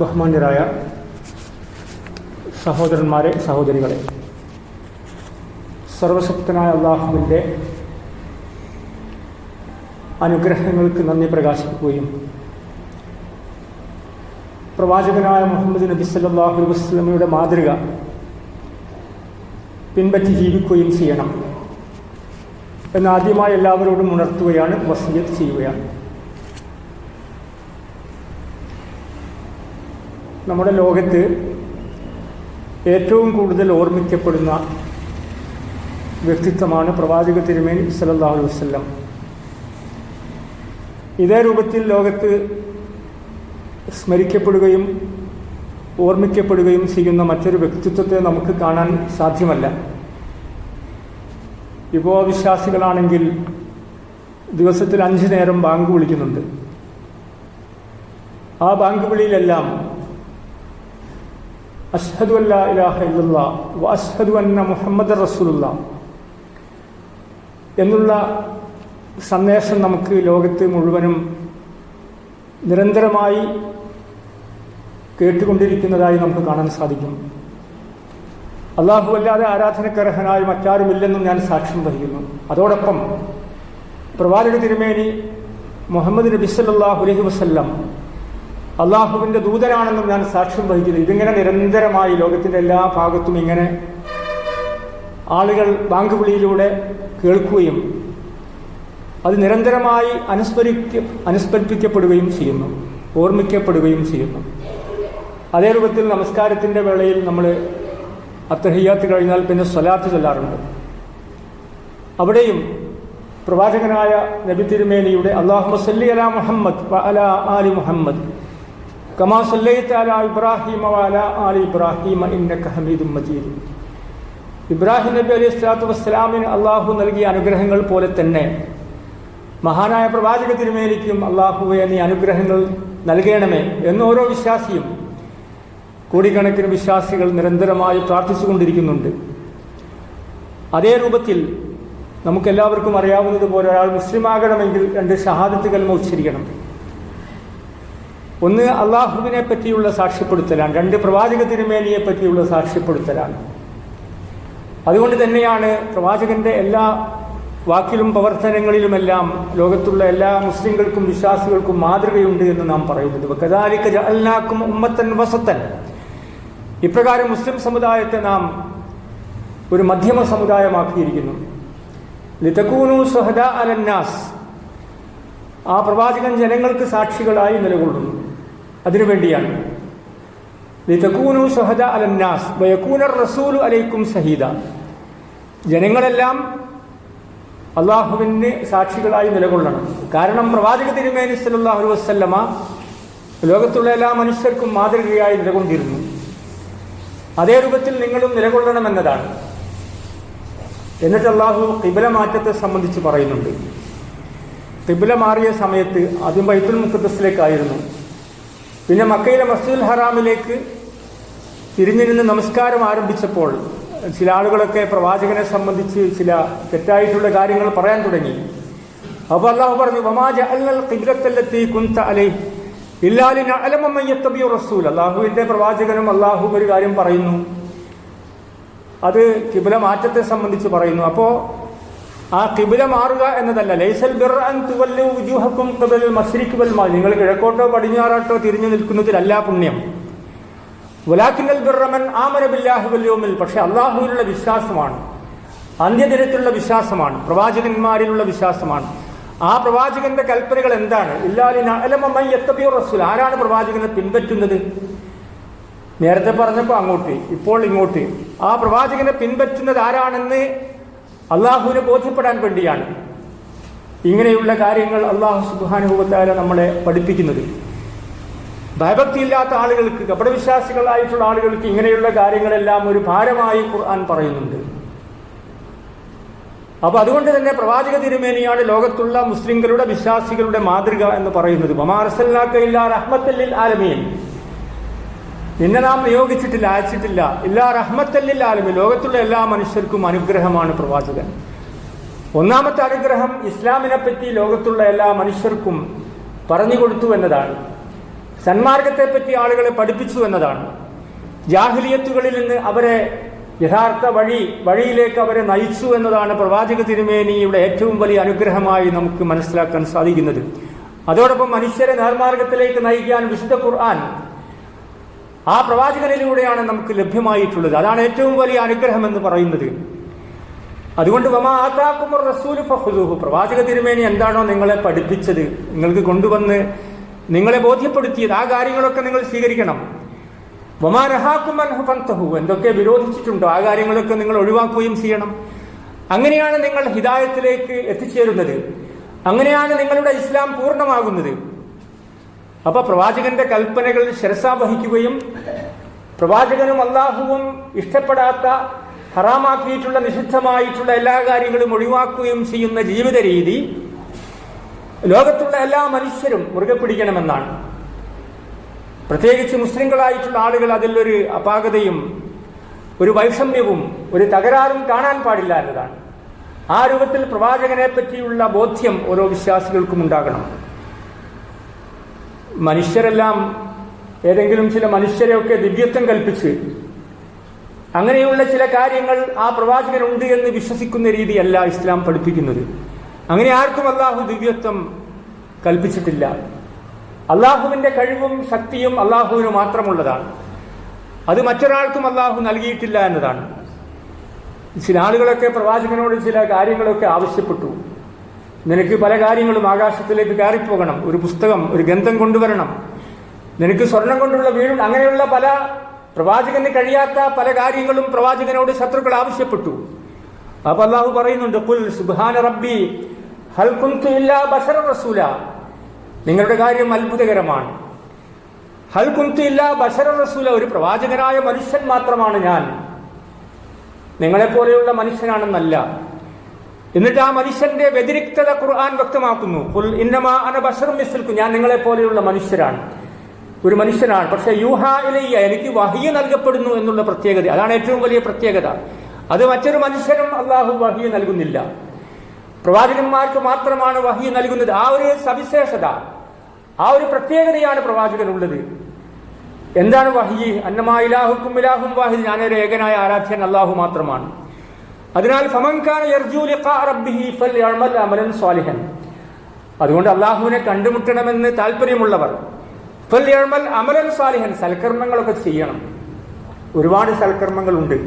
ബഹുമാന്യരായ സഹോദരന്മാരെ, സഹോദരികളെ, സർവശക്തനായ അല്ലാഹുവിൻ്റെ അനുഗ്രഹങ്ങൾക്ക് നന്ദി പ്രകാശിക്കുകയും പ്രവാചകനായ മുഹമ്മദ് നബി സല്ലല്ലാഹു അലൈഹി വസല്ലമയുടെ മാതൃക പിൻപറ്റി ജീവിക്കുകയും ചെയ്യണം എന്നാദ്യമായി എല്ലാവരോടും ഉണർത്തുകയാണ്, വസിയത്ത് ചെയ്യുകയാണ്. നമ്മുടെ ലോകത്ത് ഏറ്റവും കൂടുതൽ ഓർമ്മിക്കപ്പെടുന്ന വ്യക്തിത്വമാണ് പ്രവാചക തിരുമേനി സല്ലല്ലാഹു അലൈഹി വസല്ലം. ഇതേ രൂപത്തിൽ ലോകത്ത് സ്മരിക്കപ്പെടുകയും ഓർമ്മിക്കപ്പെടുകയും ചെയ്യുന്ന മറ്റൊരു വ്യക്തിത്വത്തെ നമുക്ക് കാണാൻ സാധ്യമല്ല. ഇപ്പോൾ വിശ്വാസികളാണെങ്കിൽ ദിവസത്തിൽ 5 നേരം ബാങ്ക് വിളിക്കുന്നുണ്ട്. ആ ബാങ്ക് വിളിയിലെല്ലാം അഷ്ഹദു അല്ലാ ഇലാഹ ഇല്ലല്ലാഹ് വ അഷ്ഹദു അന്ന മുഹമ്മദർ റസൂലുള്ളാഹ് എന്നുള്ള സന്ദേശം നമുക്ക് ലോകത്ത് മുഴുവനും നിരന്തരമായി കേട്ടുകൊണ്ടിരിക്കുന്നതായി നമുക്ക് കാണാൻ സാധിക്കും. അല്ലാഹു അല്ലാതെ ആരാധനക്കർഹനായി മറ്റാരുമില്ലെന്നും ഞാൻ സാക്ഷ്യം വഹിക്കുന്നു. അതോടൊപ്പം പ്രവാചക തിരുമേനി മുഹമ്മദ് നബി സല്ലല്ലാഹു അലൈഹി വസല്ലം അള്ളാഹുവിൻ്റെ ദൂതനാണെന്നും ഞാൻ സാക്ഷ്യം വഹിക്കുന്നു. ഇതിങ്ങനെ നിരന്തരമായി ലോകത്തിൻ്റെ എല്ലാ ഭാഗത്തും ഇങ്ങനെ ആളുകൾ ബാങ്ക് വിളിയിലൂടെ കേൾക്കുകയും അത് നിരന്തരമായി അനുസ്മരിപ്പിക്കപ്പെടുകയും ചെയ്യുന്നു, ഓർമ്മിക്കപ്പെടുകയും ചെയ്യുന്നു. അതേ രൂപത്തിൽ നമസ്കാരത്തിൻ്റെ വേളയിൽ നമ്മൾ അത്തഹിയ്യാത്ത് കഴിഞ്ഞാൽ പിന്നെ സ്വലാത്ത് ചൊല്ലാറുണ്ട്. അവിടെയും പ്രവാചകനായ നബി തിരുമേനിയുടെ അല്ലാഹുമ്മ സല്ലി അലാ മുഹമ്മദ് വ അലാ ആലി മുഹമ്മദ് കമാ സല്ലൈത അലാ ഇബ്രാഹീമ വ അലാ ആലി ഇബ്രാഹീമ ഇന്നക ഹമീദും മജീദ്. ഇബ്രാഹിം നബി അലൈഹി സ്വലാത്തു വസ്സലാമിന് അള്ളാഹു നൽകിയ അനുഗ്രഹങ്ങൾ പോലെ തന്നെ മഹാനായ പ്രവാചക തിരുമേനിക്കും അള്ളാഹുവെ നീ അനുഗ്രഹങ്ങൾ നൽകണമേ എന്ന് ഓരോ വിശ്വാസിയും, കോടിക്കണക്കിന് വിശ്വാസികൾ നിരന്തരമായി പ്രാർത്ഥിച്ചുകൊണ്ടിരിക്കുന്നുണ്ട്. അതേ രൂപത്തിൽ നമുക്കെല്ലാവർക്കും അറിയാവുന്നതുപോലെ ഒരാൾ മുസ്ലിമാകണമെങ്കിൽ 2 ഷഹാദത്ത് കലിമ ഉച്ചരിക്കണം. ഒന്ന് അള്ളാഹുവിനെ പറ്റിയുള്ള സാക്ഷ്യപ്പെടുത്തലാണ്, 2 പ്രവാചക തിരുമേനിയെ പറ്റിയുള്ള സാക്ഷ്യപ്പെടുത്തലാണ്. അതുകൊണ്ട് തന്നെയാണ് പ്രവാചകന്റെ എല്ലാ വാക്കിലും പ്രവർത്തനങ്ങളിലുമെല്ലാം ലോകത്തുള്ള എല്ലാ മുസ്ലിങ്ങൾക്കും വിശ്വാസികൾക്കും മാതൃകയുണ്ട് എന്ന് നാം പറയുന്നത്. വകദാലിക ജഅൽനാകും ഉമ്മത്തൻ വസത്തൻ. ഇപ്രകാരം മുസ്ലിം സമുദായത്തെ നാം ഒരു മധ്യമ സമുദായമാക്കിയിരിക്കുന്നു. ലിതകൂനു ശുഹദാ അലന്നാസ്. ആ പ്രവാചകൻ ജനങ്ങൾക്ക് സാക്ഷികളായി നിലകൊള്ളുന്നു. അതിനുവേണ്ടിയാണ് ലിതകൂനു ശുഹദാ അലന്നാസ് വയകൂനർ റസൂലു അലൈക്കും ഷഹീദ. ജനങ്ങളെല്ലാം അള്ളാഹുവിന് സാക്ഷികളായി നിലകൊള്ളണം. കാരണം പ്രവാചക തിരുമേനി സല്ലല്ലാഹു അലൈഹി വസല്ലമ ലോകത്തുള്ള എല്ലാ മനുഷ്യർക്കും മാതൃകയായി നിലകൊണ്ടിരുന്നു. അതേ രൂപത്തിൽ നിങ്ങളും നിലകൊള്ളണമെന്നതാണ്. എന്നിട്ട് അള്ളാഹു ഖിബ്ല മാറ്റത്തെ സംബന്ധിച്ച് പറയുന്നുണ്ട്. ഖിബ്ല മാറിയ സമയത്ത് ആദ്യം ബൈത്തുൽ മുഖദ്ദസിലേക്കായിരുന്നു, പിന്നെ മക്കയിലെ മസ്ജിദുൽ ഹറാമിലേക്ക് തിരിഞ്ഞു നിന്ന് നമസ്കാരം ആരംഭിച്ചപ്പോൾ ചില ആളുകളൊക്കെ പ്രവാചകനെ സംബന്ധിച്ച് ചില തെറ്റായിട്ടുള്ള കാര്യങ്ങൾ പറയാൻ തുടങ്ങി. അപ്പോൾ അള്ളാഹു പറഞ്ഞു, വമാ ജഅൽനൽ ഖിബ്ലത്തല്ലത്തി കുൻത അലൈഹി ഇല്ലാ ലിനഅലമ മൻ യത്തബിഉർ റസൂൽ. അള്ളാഹുവിൻ്റെ പ്രവാചകനും അള്ളാഹു ഒരു കാര്യം പറയുന്നു, അത് ഖിബ്ല മാറ്റത്തെ സംബന്ധിച്ച് പറയുന്നു. അപ്പോൾ ആ ഖിബ്ല മാറുക എന്നതല്ല, ലൈസൽ ബിർറ അൻ തുവല്ലു വുജൂഹക്കും ഖിബലൽ മശ്രിഖ് വൽ മഗ്രിബ്. നിങ്ങൾ കിഴക്കോട്ടോ പടിഞ്ഞാറോട്ടോ തിരിഞ്ഞു നിൽക്കുന്നതിലല്ല പുണ്യം. വലാകിന്നൽ ബിർറ മൻ ആമന ബില്ലാഹി വൽ യൗമിൽ. പക്ഷേ അള്ളാഹുവിലുള്ള വിശ്വാസമാണ്, അന്ത്യദിനത്തിലുള്ള വിശ്വാസമാണ്, പ്രവാചകന്മാരിലുള്ള വിശ്വാസമാണ്. ആ പ്രവാചകന്റെ കൽപ്പനകൾ എന്താണ്? ഇല്ലാ ലിനഅലമ മൻ യത്തബിഉർ റസൂൽ. ആരാണ് പ്രവാചകനെ പിൻപറ്റുന്നത്? നേരത്തെ പറഞ്ഞപ്പോൾ അങ്ങോട്ട്, ഇപ്പോൾ ഇങ്ങോട്ട്. ആ പ്രവാചകനെ പിൻപറ്റുന്നത് ആരാണെന്ന് അള്ളാഹുവിനെ ബോധ്യപ്പെടാൻ വേണ്ടിയാണ് ഇങ്ങനെയുള്ള കാര്യങ്ങൾ അള്ളാഹു സുബ്ഹാനഹു വ തആല നമ്മളെ പഠിപ്പിക്കുന്നത്. ഭയഭക്തിയില്ലാത്ത ആളുകൾക്ക്, കപടവിശ്വാസികളായിട്ടുള്ള ആളുകൾക്ക് ഇങ്ങനെയുള്ള കാര്യങ്ങളെല്ലാം ഒരു ഭാരമായി ഖുർആൻ പറയുന്നുണ്ട്. അപ്പോൾ അതുകൊണ്ട് തന്നെ പ്രവാചക തിരുമേനിയാണ് ലോകത്തുള്ള മുസ്ലിങ്ങളുടെ വിശ്വാസികളുടെ മാതൃക എന്ന് പറയുന്നത്. വമാ അർസൽനാക ഇല്ലാ റഹ്മത്തൽ ലിൽ ആലമീൻ. നിന്നെ നാം നിയോഗിച്ചിട്ടില്ല, അയച്ചിട്ടില്ല. ഇല്ലാ റഹ്മത്തൽ ലിൽ ആലമീൻ. ലോകത്തുള്ള എല്ലാ മനുഷ്യർക്കും അനുഗ്രഹമാണ് പ്രവാചകൻ. ഒന്നാമത്തെ അനുഗ്രഹം ഇസ്ലാമിനെ പറ്റി ലോകത്തുള്ള എല്ലാ മനുഷ്യർക്കും പറഞ്ഞുകൊടുത്തു എന്നതാണ്. സന്മാർഗത്തെപ്പറ്റി ആളുകളെ പഠിപ്പിച്ചു എന്നതാണ്. ജാഹിലിയത്തുകളിൽ നിന്ന് അവരെ യഥാർത്ഥ വഴിയിലേക്ക് അവരെ നയിച്ചു എന്നതാണ് പ്രവാചക തിരുമേനിയുടെ ഏറ്റവും വലിയ അനുഗ്രഹമായി നമുക്ക് മനസ്സിലാക്കാൻ സാധിക്കുന്നത്. അതോടൊപ്പം മനുഷ്യരെ നേർമാർഗത്തിലേക്ക് നയിക്കാൻ വിശുദ്ധ ഖുർആൻ ആ പ്രവാചകനിലൂടെയാണ് നമുക്ക് ലഭ്യമായിട്ടുള്ളത്. അതാണ് ഏറ്റവും വലിയ അനുഗ്രഹം എന്ന് പറയുന്നത്. അതുകൊണ്ട് വമാ ആതാകുമുർ റസൂലു ഫഖുദൂഹു, പ്രവാചക തിരുമേനി എന്താണോ നിങ്ങളെ പഠിപ്പിച്ചത്, നിങ്ങൾക്ക് കൊണ്ടുവന്ന് നിങ്ങളെ ബോധ്യപ്പെടുത്തിയത്, ആ കാര്യങ്ങളൊക്കെ നിങ്ങൾ സ്വീകരിക്കണം. വമാ നഹാകും അൻഹു ഫൻതഹു, എന്തൊക്കെ വിരോധിച്ചിട്ടുണ്ടോ ആ കാര്യങ്ങളൊക്കെ നിങ്ങൾ ഒഴിവാക്കുകയും ചെയ്യണം. അങ്ങനെയാണ് നിങ്ങൾ ഹിദായത്തിലേക്ക് എത്തിച്ചേരുന്നത്. അങ്ങനെയാണ് നിങ്ങളുടെ ഇസ്ലാം പൂർണ്ണമാകുന്നത്. അപ്പൊ പ്രവാചകന്റെ കൽപ്പനകൾ ശിരസാവഹിക്കുകയും പ്രവാചകനും അള്ളാഹുവും ഇഷ്ടപ്പെടാത്ത ഹറാമാക്കിയിട്ടുള്ള നിഷിദ്ധമായിട്ടുള്ള എല്ലാ കാര്യങ്ങളും ഒഴിവാക്കുകയും ചെയ്യുന്ന ജീവിത രീതി ലോകത്തുള്ള എല്ലാ മനുഷ്യരും മുറുകെ പിടിക്കണമെന്നാണ്. പ്രത്യേകിച്ച് മുസ്ലിങ്ങളായിട്ടുള്ള ആളുകൾ അതിലൊരു അപാകതയും ഒരു വൈഷമ്യവും ഒരു തകരാറും കാണാൻ പാടില്ല എന്നതാണ്. ആ രൂപത്തിൽ പ്രവാചകനെ പറ്റിയുള്ള ബോധ്യം ഓരോ വിശ്വാസികൾക്കും ഉണ്ടാകണം. മനുഷ്യരെല്ലാം ഏതെങ്കിലും ചില മനുഷ്യരെയൊക്കെ ദിവ്യത്വം കൽപ്പിച്ച് അങ്ങനെയുള്ള ചില കാര്യങ്ങൾ ആ പ്രവാചകനുണ്ട് എന്ന് വിശ്വസിക്കുന്ന രീതിയല്ല ഇസ്ലാം പഠിപ്പിക്കുന്നത്. അങ്ങനെ ആർക്കും അള്ളാഹു ദിവ്യത്വം കൽപ്പിച്ചിട്ടില്ല. അള്ളാഹുവിന്റെ കഴിവും ശക്തിയും അള്ളാഹുവിന് മാത്രമുള്ളതാണ്. അത് മറ്റൊരാൾക്കും അള്ളാഹു നൽകിയിട്ടില്ല എന്നതാണ്. ചില ആളുകളൊക്കെ പ്രവാചകനോട് ചില കാര്യങ്ങളൊക്കെ ആവശ്യപ്പെട്ടു. നിനക്ക് പല കാര്യങ്ങളും ആകാശത്തിലേക്ക് കയറിപ്പോകണം, ഒരു പുസ്തകം, ഒരു ഗ്രന്ഥം കൊണ്ടുവരണം, നിനക്ക് സ്വർണം കൊണ്ടുള്ള വീട്, അങ്ങനെയുള്ള പല പ്രവാചകന് കഴിയാത്ത പല കാര്യങ്ങളും പ്രവാചകനോട് ശത്രുക്കൾ ആവശ്യപ്പെട്ടു. അപ്പൊ അല്ലാഹു പറയുന്നുണ്ട്, ഖുൽ സുബ്ഹാന റബ്ബി ഹൽ കുന്തു ഇല്ലാ ബശറ റസൂല, നിങ്ങളുടെ കാര്യം അത്ഭുതകരമാണ്. ഹൽ കുന്തു ഇല്ലാ ബശറ റസൂല, ഒരു പ്രവാചകനായ മനുഷ്യൻ മാത്രമാണ് ഞാൻ, നിങ്ങളെപ്പോലെയുള്ള മനുഷ്യനാണെന്നല്ല. എന്നിട്ട് ആ മനുഷ്യന്റെ വ്യതിരിക്തത ഖുർആൻ വ്യക്തമാക്കുന്നു. ഖുൽ ഇന്നമാ അന ബശറും മിസ്ലുക്കും, ഞാൻ നിങ്ങളെപ്പോലെയുള്ള മനുഷ്യരാണ്, ഒരു മനുഷ്യനാണ്. പക്ഷെ യൂഹാ ഇലയ്യ, എനിക്ക് വഹ്യ് നൽകപ്പെടുന്നു എന്നുള്ള പ്രത്യേകത, അതാണ് ഏറ്റവും വലിയ പ്രത്യേകത. അത് മറ്റൊരു മനുഷ്യനും അള്ളാഹു വഹ്യ് നൽകുന്നില്ല, പ്രവാചകന്മാർക്ക് മാത്രമാണ് വഹ്യ് നൽകുന്നത്. ആ ഒരു സവിശേഷത, ആ ഒരു പ്രത്യേകതയാണ് പ്രവാചകനുള്ളത്. എന്താണ് വഹ്യ്? അന്നമാ ഇലാഹുക്കും ഇലാഹും വാഹിദ്, ഞാനൊരു ഏകനായ ആരാധ്യൻ അള്ളാഹു മാത്രമാണ്. അതിനാൽ ഫമൻ കാന യർജു ലിഖാ റബ്ബിഹി ഫൽയഅമൽ അമലൻ സ്വാലിഹൻ, അതുകൊണ്ട് അള്ളാഹുവിനെ കണ്ടുമുട്ടണമെന്ന് താല്പര്യമുള്ളവർ ഫൽയഅമൽ അമലൻ സ്വാലിഹൻ, സൽക്കർമ്മങ്ങളൊക്കെ ചെയ്യണം. ഒരുപാട് സൽക്കർമ്മങ്ങളുണ്ട്.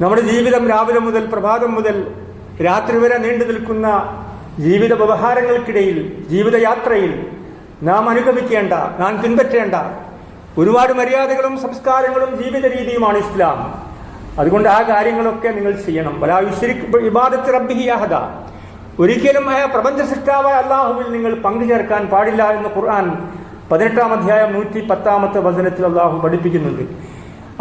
നമ്മുടെ ജീവിതം രാവിലെ മുതൽ പ്രഭാതം മുതൽ രാത്രി വരെ നീണ്ടു നിൽക്കുന്ന ജീവിത വ്യവഹാരങ്ങൾക്കിടയിൽ, ജീവിതയാത്രയിൽ നാം അനുഗമിക്കേണ്ട, നാം പിൻപറ്റേണ്ട ഒരുപാട് മര്യാദകളും സംസ്കാരങ്ങളും ജീവിത രീതിയുമാണ് ഇസ്ലാം. അതുകൊണ്ട് ആ കാര്യങ്ങളൊക്കെ നിങ്ങൾ ചെയ്യണം. വലാ യുശ്രിക് ബിഇബാദത്തി റബ്ബിഹി അഹദ, ഒരിക്കലും പ്രപഞ്ച സൃഷ്ടാവായ അല്ലാഹുവിൽ നിങ്ങൾ പങ്കുചേർക്കാൻ പാടില്ല എന്ന് ഖുർആൻ 18-ാം അധ്യായം 110-ാമത്തെ വചനത്തിൽ അല്ലാഹു പഠിപ്പിക്കുന്നുണ്ട്.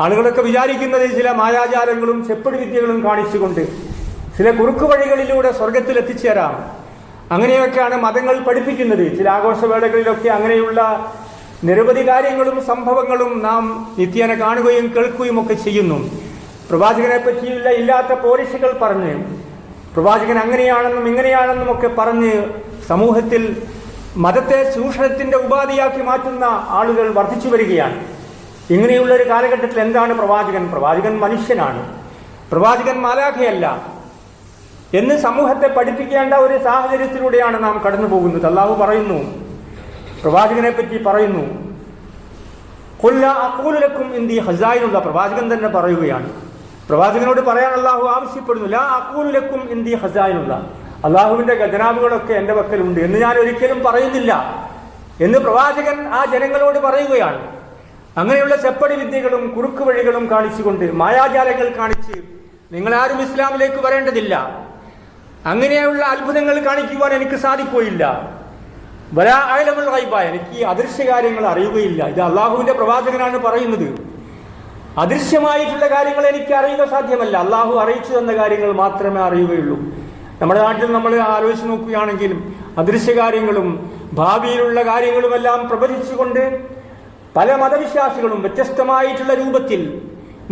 ആളുകളൊക്കെ വിചാരിക്കുന്നത് ചില മായാജാലങ്ങളും ചെപ്പടി വിദ്യകളും കാണിച്ചുകൊണ്ട് ചില കുറുക്കു വഴികളിലൂടെ സ്വർഗത്തിൽ എത്തിച്ചേരാം, അങ്ങനെയൊക്കെയാണ് മതങ്ങൾ പഠിപ്പിക്കുന്നത്. ചില ആഘോഷവേളകളിലൊക്കെ അങ്ങനെയുള്ള നിരവധി കാര്യങ്ങളും സംഭവങ്ങളും നാം നിത്യേന കാണുകയും കേൾക്കുകയും ഒക്കെ ചെയ്യുന്നു. പ്രവാചകനെ പറ്റിയുള്ള ഇല്ലാത്ത പോലിഷുകൾ പറഞ്ഞ്, പ്രവാചകൻ അങ്ങനെയാണെന്നും ഇങ്ങനെയാണെന്നും ഒക്കെ പറഞ്ഞ് സമൂഹത്തിൽ മതത്തെ ചൂഷണത്തിന്റെ ഉപാധിയാക്കി മാറ്റുന്ന ആളുകൾ വർദ്ധിച്ചു വരികയാണ്. ഇങ്ങനെയുള്ള ഒരു കാലഘട്ടത്തിൽ എന്താണ് പ്രവാചകൻ? പ്രവാചകൻ മനുഷ്യനാണ്, പ്രവാചകൻ മാലാഖയല്ല എന്ന് സമൂഹത്തെ പഠിപ്പിക്കേണ്ട ഒരു സാഹചര്യത്തിലൂടെയാണ് നാം കടന്നു പോകുന്നത്. അല്ലാഹു പറയുന്നു, പ്രവാചകനെ പറ്റി പറയുന്നു, ഖുൽ ലാ അഖൂലു ലക്കും ഇൻദി ഖസായിനുള്ള, പ്രവാചകൻ തന്നെ പറയുകയാണ്. പ്രവാചകനോട് പറയാൻ അല്ലാഹു ആവശ്യപ്പെടുന്നു, ലാ അഖൂലു ലക്കും ഇൻദി ഖസായിനുള്ള, അള്ളാഹുവിന്റെ ഖജനാവുകളൊക്കെ എന്റെ പക്കലുണ്ട് എന്ന് ഞാൻ ഒരിക്കലും പറയുന്നില്ല എന്ന് പ്രവാചകൻ ആ ജനങ്ങളോട് പറയുകയാണ്. അങ്ങനെയുള്ള ചെപ്പടി വിദ്യകളും കുറുക്കു വഴികളും കാണിച്ചുകൊണ്ട്, മായാജാലങ്ങൾ കാണിച്ച് നിങ്ങളാരും ഇസ്ലാമിലേക്ക് വരേണ്ടതില്ല, അങ്ങനെയുള്ള അത്ഭുതങ്ങൾ കാണിക്കുവാൻ എനിക്ക് സാധിക്കുകയില്ല, വലാ അഅലമുൽ ഗൈബ, എനിക്ക് അദൃശ്യകാര്യങ്ങൾ അറിയുകയില്ല. ഇത് അള്ളാഹുവിന്റെ പ്രവാചകനാണ് പറയുന്നത്. അദൃശ്യമായിട്ടുള്ള കാര്യങ്ങൾ എനിക്ക് അറിയുക സാധ്യമല്ല, അള്ളാഹു അറിയിച്ചു തന്ന കാര്യങ്ങൾ മാത്രമേ അറിയുകയുള്ളൂ. നമ്മുടെ നാട്ടിൽ നമ്മൾ ആലോചിച്ച് നോക്കുകയാണെങ്കിലും അദൃശ്യകാര്യങ്ങളും ഭാവിയിലുള്ള കാര്യങ്ങളുമെല്ലാം പ്രവചിച്ചുകൊണ്ട് പല മതവിശ്വാസികളും വ്യത്യസ്തമായിട്ടുള്ള രൂപത്തിൽ,